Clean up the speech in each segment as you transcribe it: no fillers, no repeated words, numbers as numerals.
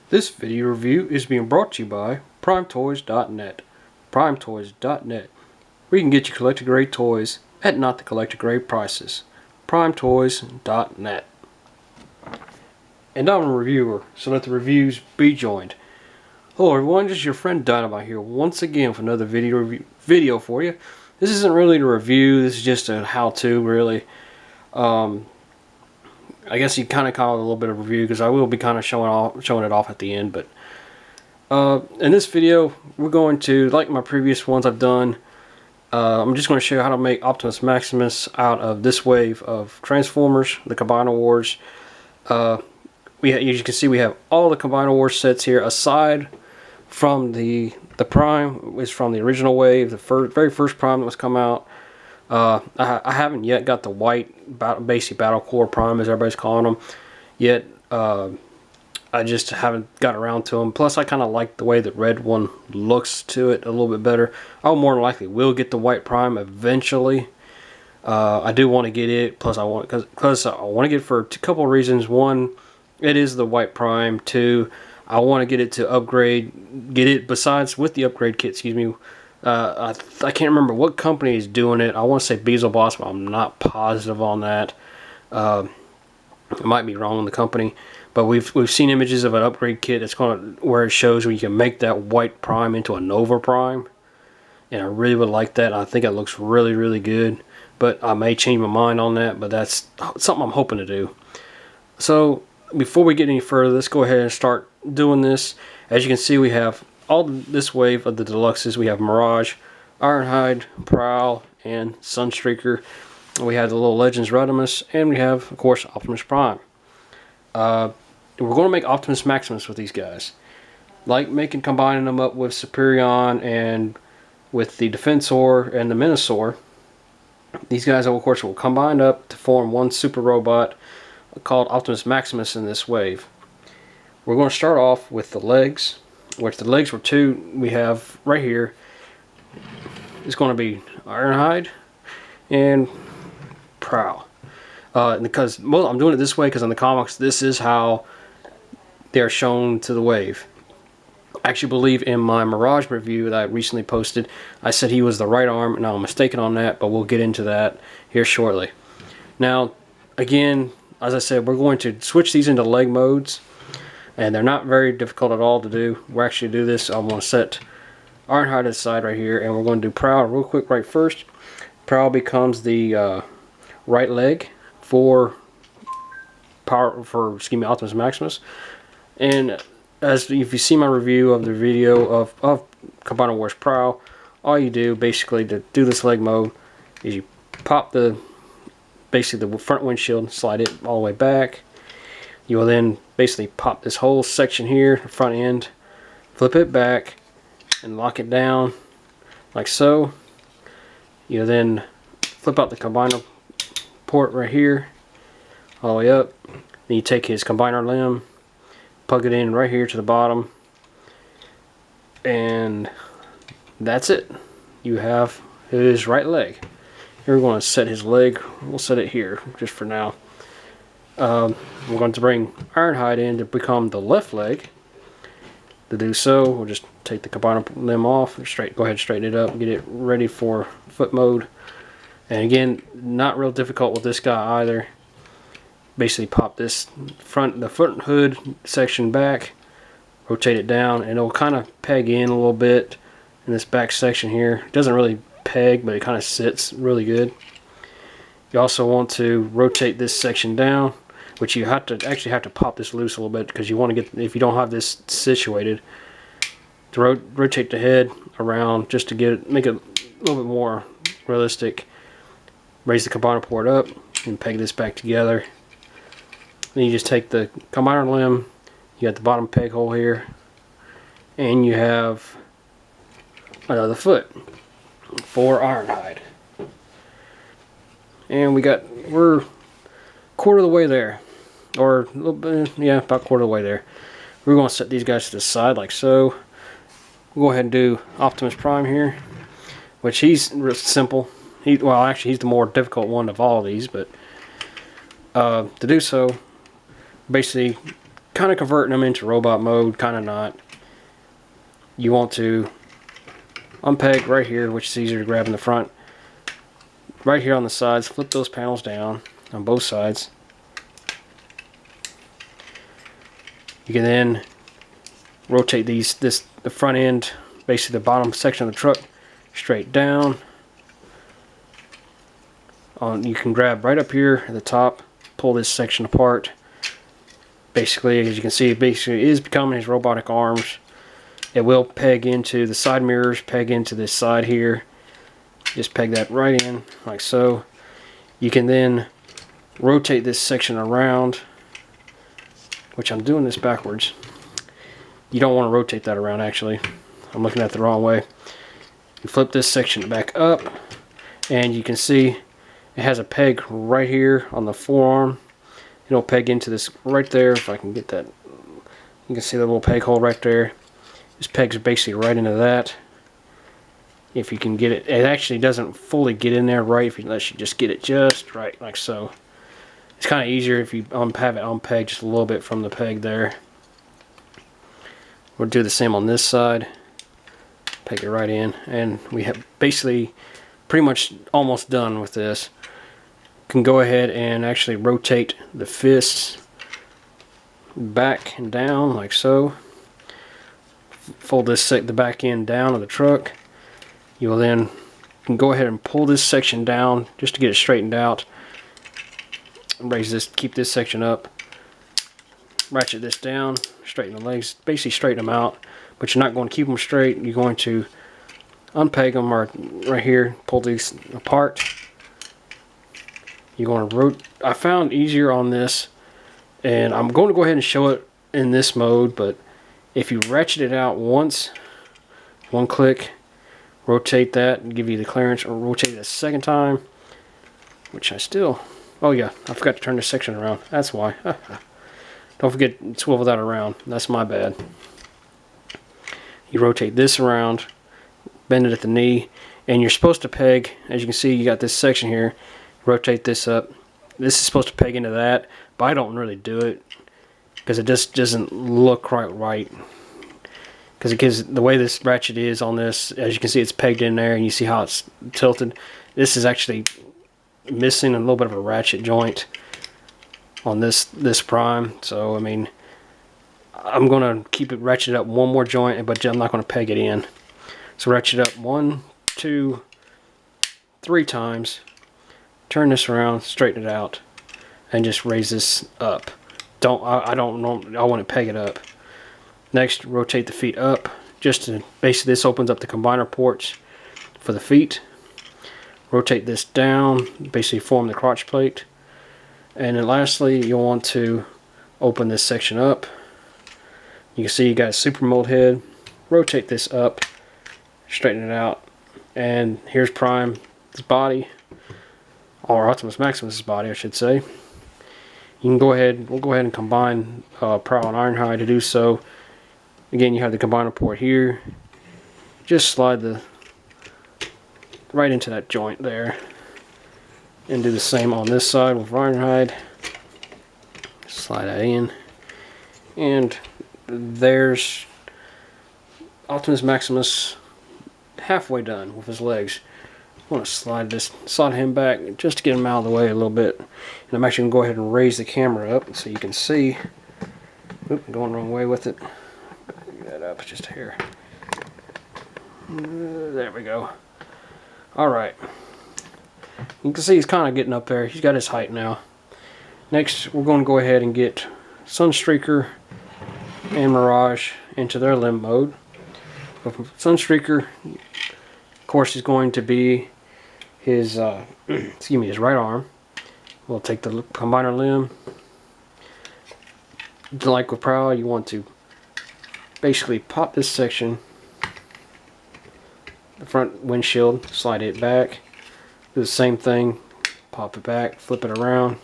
This video review is being brought to you by PrimeToys.net. PrimeToys.net, where you can get your collector grade toys at not the collector grade prices. PrimeToys.net. And I'm a reviewer, so let the reviews be joined. Hello everyone, this is your friend Dynamite here once again with another video for you. This isn't really a review, this is just a how-to really. I guess you kind of call it a little bit of review because I will be kind of showing it off at the end. But in this video, we're going to, like my previous ones I've done, I'm just going to show you how to make Optimus Maximus out of this wave of Transformers, the Combiner Wars. As you can see, we have all the Combiner Wars sets here, aside from the Prime, is from the original wave, the very first Prime that was come out. I haven't yet got the white basic Battle Core Prime, as everybody's calling them, yet. I just haven't got around to them. Plus, I kind of like the way the red one looks to it a little bit better. I more than likely will get the white Prime eventually. I do want to get it. Plus, I want to get it for a couple of reasons. One, it is the white Prime. Two, I want to get it to upgrade. Besides with the upgrade kit. Excuse me. I can't remember what company is doing it. I want to say Bezel Boss, but I'm not positive on that. I might be wrong on the company, but we've seen images of an upgrade kit that's where it shows where you can make that white Prime into a Nova Prime, and I really would like that. I think it looks really, really good, but I may change my mind on that. But that's something I'm hoping to do. So before we get any further, let's go ahead and start doing this. As you can see, we have all this wave of the deluxes. We have Mirage, Ironhide, Prowl, and Sunstreaker. We have the little Legends Optimus, and we have, of course, Optimus Prime. We're going to make Optimus Maximus with these guys. Like combining them up with Superion and with the Defensor and the Minosaur. These guys, of course, will combine up to form one super robot called Optimus Maximus in this wave. We're going to start off with the legs, which the legs were two we have right here. It's going to be Ironhide and Prowl. Because I'm doing it this way because in the comics this is how they're shown to the wave. I actually believe in my Mirage review that I recently posted, I said he was the right arm, and I'm mistaken on that, but we'll get into that here shortly. Now, again, as I said, we're going to switch these into leg modes. And they're not very difficult at all to do. We're actually do this. I'm going to set Ironhide aside right here, and we're going to do Prowl real quick right first. Prowl becomes the right leg for Optimus Maximus. And if you see my review of the video of Combiner Wars Prowl, all you do basically to do this leg mode is you pop the front windshield, slide it all the way back. You will then basically pop this whole section here, the front end, flip it back, and lock it down like so. You then flip out the combiner port right here, all the way up. Then you take his combiner limb, plug it in right here to the bottom, and that's it. You have his right leg. Here we're going to set his leg. We'll set it here just for now. We're going to bring Ironhide in to become the left leg. To do so, we'll just take the combiner limb off, go ahead and straighten it up, get it ready for foot mode. And again, not real difficult with this guy either. Basically pop the front hood section back, rotate it down, and it'll kind of peg in a little bit in this back section here. It doesn't really peg, but it kind of sits really good. You also want to rotate this section down, which you actually have to pop this loose a little bit because you want to get, if you don't have this situated, to rotate the head around just to make it a little bit more realistic. Raise the combiner port up and peg this back together. Then you just take the combiner limb, you got the bottom peg hole here, and you have another foot for Ironhide. And we're quarter of the way there, or a little bit, yeah, about quarter of the way there. We're going to set these guys to the side like so. We'll go ahead and do Optimus Prime here, which he's real simple. Well, actually, he's the more difficult one of all of these, but to do so, basically kind of converting them into robot mode, kind of not. You want to unpeg right here, which is easier to grab in the front. Right here on the sides, flip those panels down on both sides. You can then rotate the front end, basically the bottom section of the truck, straight down. You can grab right up here at the top, pull this section apart. Basically, as you can see, it basically is becoming his robotic arms. It will peg into the side mirrors, peg into this side here. Just peg that right in, like so. You can then rotate this section around, which I'm doing this backwards. You don't want to rotate that around, actually. I'm looking at it the wrong way. You flip this section back up, and you can see it has a peg right here on the forearm. It'll peg into this right there. If I can get that, you can see the little peg hole right there. This pegs basically right into that. If you can get it, it actually doesn't fully get in there right unless you just get it just right, like so. It's kind of easier if you have it unpegged just a little bit from the peg there. We'll do the same on this side. Peg it right in, and we have basically pretty much almost done with this. Can go ahead and actually rotate the fists back and down like so. Fold the back end down of the truck. You will then can go ahead and pull this section down just to get it straightened out. Raise this, keep this section up. Ratchet this down, straighten the legs, basically straighten them out. But you're not going to keep them straight. You're going to unpeg them right here, pull these apart. You're going to rotate. I found easier on this, and I'm going to go ahead and show it in this mode, but if you ratchet it out once, one click, rotate that and give you the clearance, or rotate it a second time, which I still, oh yeah, I forgot to turn this section around. That's why. Don't forget to swivel that around. That's my bad. You rotate this around, bend it at the knee, and you're supposed to peg, as you can see, you got this section here. Rotate this up. This is supposed to peg into that, but I don't really do it because it just doesn't look quite right. Because it gives the way this ratchet is on this, as you can see, it's pegged in there, and you see how it's tilted. This is actually missing a little bit of a ratchet joint on this Prime. So I mean, I'm gonna keep it ratcheted up one more joint, but I'm not gonna peg it in. So ratchet up 1, 2, 3 times. Turn this around, straighten it out, and just raise this up. I want to peg it up. Next, rotate the feet up. Just to basically, this opens up the combiner ports for the feet. Rotate this down, basically form the crotch plate. And then lastly, you'll want to open this section up. You can see you got a super mold head. Rotate this up, straighten it out, and here's Prime's body. Or Optimus Maximus' body, I should say. You can go ahead, we'll go ahead and combine Prowl and Ironhide to do so. Again, you have the combiner port here. Just slide right into that joint there. And do the same on this side with Ironhide. Slide that in. And there's Optimus Maximus halfway done with his legs. I want to slide him back just to get him out of the way a little bit. And I'm actually going to go ahead and raise the camera up so you can see. Oop, I'm going the wrong way with it. Get that up just a hair. There we go. Alright. You can see he's kind of getting up there. He's got his height now. Next, we're going to go ahead and get Sunstreaker and Mirage into their limb mode. But Sunstreaker, of course, is going to be his his right arm. We'll take the combiner limb. Like with Prowl, you want to basically pop this section, the front windshield, slide it back. Do the same thing, pop it back, flip it around.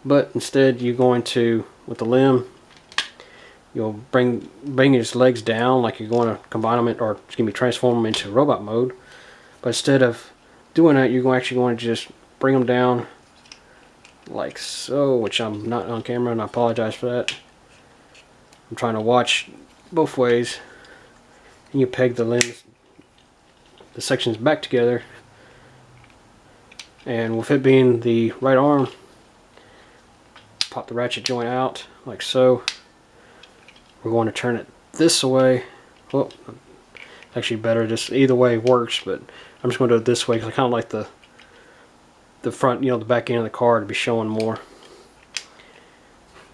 But instead, you're going to, with the limb, you'll bring his legs down like you're going to combine them or transform them into robot mode. But instead of doing that, you're actually going to just bring them down like so, which I'm not on camera, and I apologize for that. I'm trying to watch both ways. And you peg the limbs, the sections back together, and with it being the right arm, pop the ratchet joint out like so. We're going to turn it this way. Well, actually better, just either way works, but I'm just going to do it this way because I kind of like the front, you know, the back end of the car to be showing more.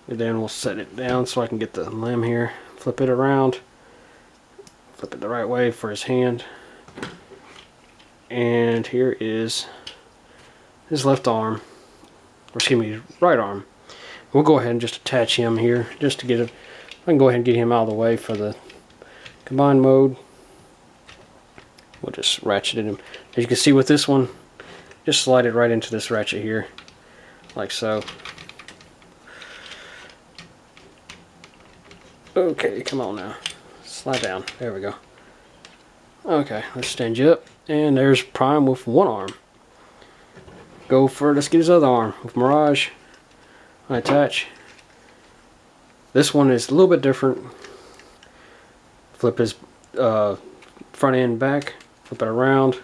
And then we'll set it down so I can get the limb here. Flip it around. Flip it the right way for his hand. And here is his left arm. Or excuse me, his right arm. We'll go ahead and just attach him here just to get it. I can go ahead and get him out of the way for the combined mode. We'll just ratchet him. As you can see with this one, just slide it right into this ratchet here, like so. Okay, come on now. Slide down. There we go. Okay, let's stand you up. And there's Prime with one arm. Let's get his other arm with Mirage. I attach. This one is a little bit different. Flip his front end back. Flip it around.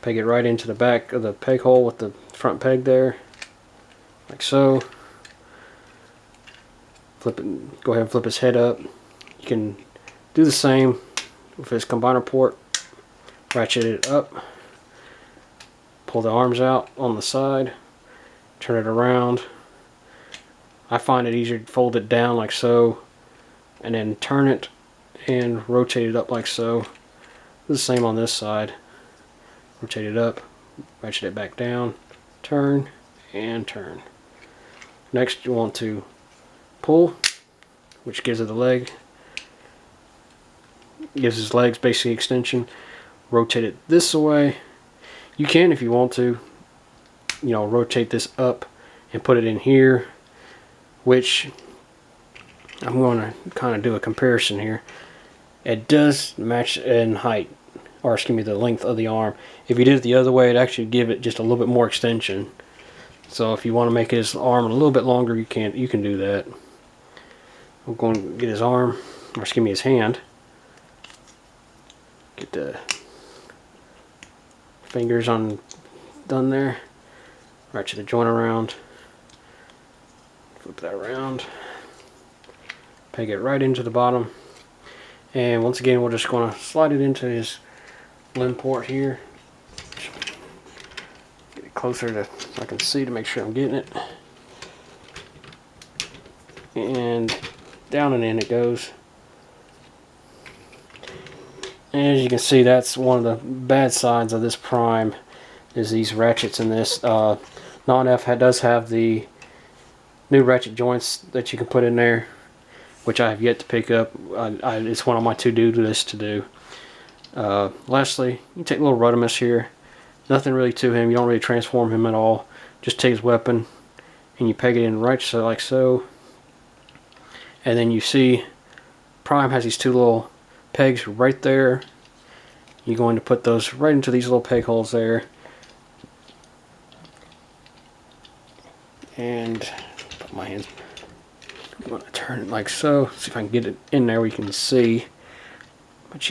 Peg it right into the back of the peg hole with the front peg there. Like so. Flip it. Go ahead and flip his head up. You can do the same with his combiner port. Ratchet it up. Pull the arms out on the side. Turn it around. I find it easier to fold it down like so, and then turn it and rotate it up like so. Do the same on this side. Rotate it up, ratchet it back down, turn, and turn. Next you want to pull, which gives it the leg. Gives his legs basically extension. Rotate it this way. You can, if you want to, you know, rotate this up and put it in here, which I'm going to kind of do a comparison here. It does match in height, or excuse me, the length of the arm. If you did it the other way, it'd actually give it just a little bit more extension. So if you want to make his arm a little bit longer, you can do that. I'm going to get his arm, or excuse me, his hand. Get the fingers done there. Ratchet the joint around. Flip that around. Peg it right into the bottom. And once again, we're just going to slide it into his limb port here. Get it closer so I can see to make sure I'm getting it. And down and in it goes. And as you can see, that's one of the bad sides of this Prime, is these ratchets in this. Non-F does have the new ratchet joints that you can put in there, which I have yet to pick up. It's one on my to-do list to do. Lastly, you take a little Optimus here. Nothing really to him. You don't really transform him at all. Just take his weapon and you peg it in right so like so. And then you see Prime has these two little pegs right there. You're going to put those right into these little peg holes there. And put my hands. I'm going to turn it like so. See if I can get it in there where you can see. But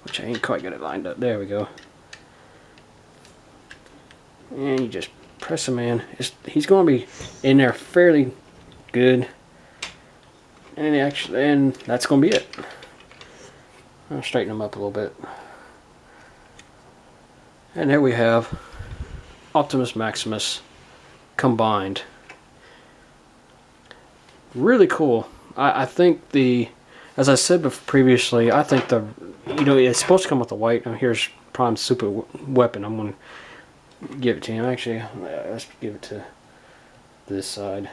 which I ain't quite got it lined up. There we go. And you just press him in. He's going to be in there fairly good. And that's going to be it. I'll straighten him up a little bit. And there we have Optimus Maximus combined. Really cool. I think as I said previously, I think it's supposed to come with the white. Here's Prime's super weapon. I'm going to give it to him. Actually, let's give it to this side.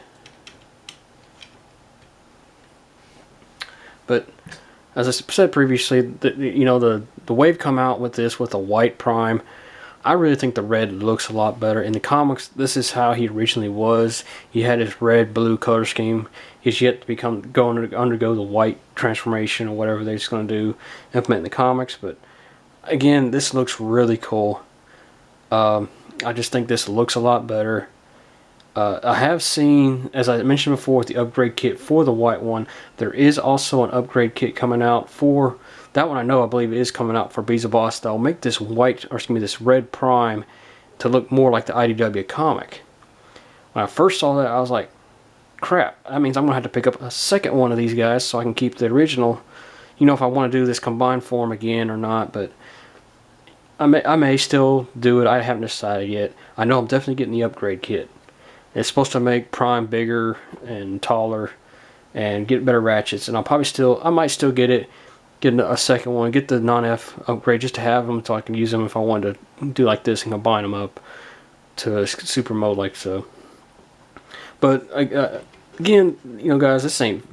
But as I said previously, the Wave come out with this with a white Prime. I really think the red looks a lot better. In the comics, this is how he originally was. He had his red-blue color scheme. He's yet to undergo the white transformation or whatever they're just going to do, implement in the comics. But again, this looks really cool. I just think this looks a lot better. I have seen, as I mentioned before, with the upgrade kit for the white one, there is also an upgrade kit coming out for that one. I believe it is coming out for Beelzebub Boss. They'll make this white, or excuse me, this red Prime to look more like the IDW comic. When I first saw that, I was like, crap, that means I'm gonna have to pick up a second one of these guys so I can keep the original, you know, if I want to do this combined form again or not. But I may still do it. I haven't decided yet. I know I'm definitely getting the upgrade kit. It's supposed to make Prime bigger and taller and get better ratchets, and I might still get a second one, get the non-F upgrade just to have them so I can use them if I wanted to do like this and combine them up to a super mode like so. But again, you know, guys, this ain't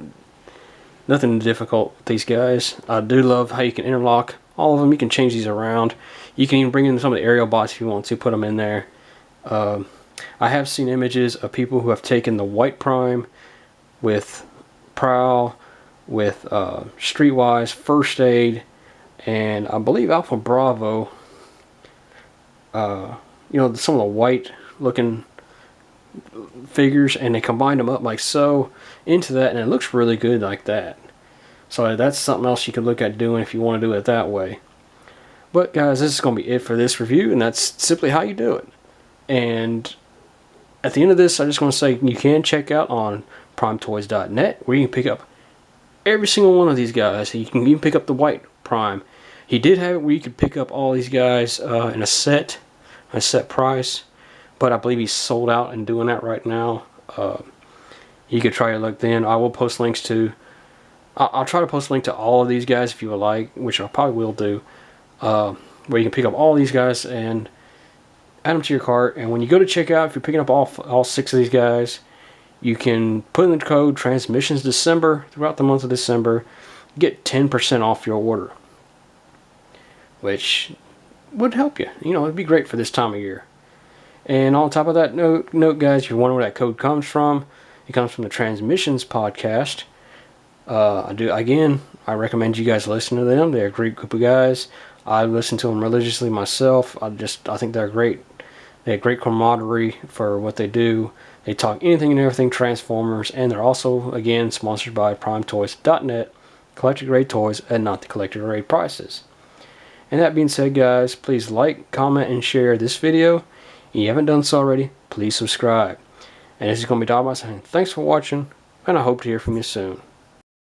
nothing difficult with these guys. I do love how you can interlock all of them. You can change these around. You can even bring in some of the aerial bots if you want to, put them in there. I have seen images of people who have taken the white Prime with Prowl, with Streetwise, First Aid, and I believe Alpha Bravo. You know, some of the white looking figures, and they combined them up like so into that, and it looks really good like that. So that's something else you could look at doing if you want to do it that way. But guys, this is going to be it for this review, and that's simply how you do it. And at the end of this, I just want to say you can check out on primetoys.net, where you can pick up every single one of these guys. You can even pick up the white Prime. He did have it where you could pick up all these guys in a set price, but I believe he's sold out and doing that right now. You could try your luck then. I will post links to, I'll try to post a link to all of these guys if you would like, which I probably will do, where you can pick up all these guys and add them to your cart. And when you go to checkout, if you're picking up all 6 of these guys, you can put in the code TRANSMISSIONSDECEMBER throughout the month of December, get 10% off your order, which would help you. You know, it'd be great for this time of year. And on top of that note, guys, if you're wondering where that code comes from, it comes from the Transmissions podcast. I recommend you guys listen to them. They're a great group of guys. I listen to them religiously myself. I think they're great. They have great camaraderie for what they do. They talk anything and everything Transformers, and they're also, again, sponsored by PrimeToys.net, collector grade toys at not the collector grade prices. And that being said, guys, please like, comment, and share this video. If you haven't done so already, please subscribe. And this is going to be Dog saying thanks for watching, and I hope to hear from you soon.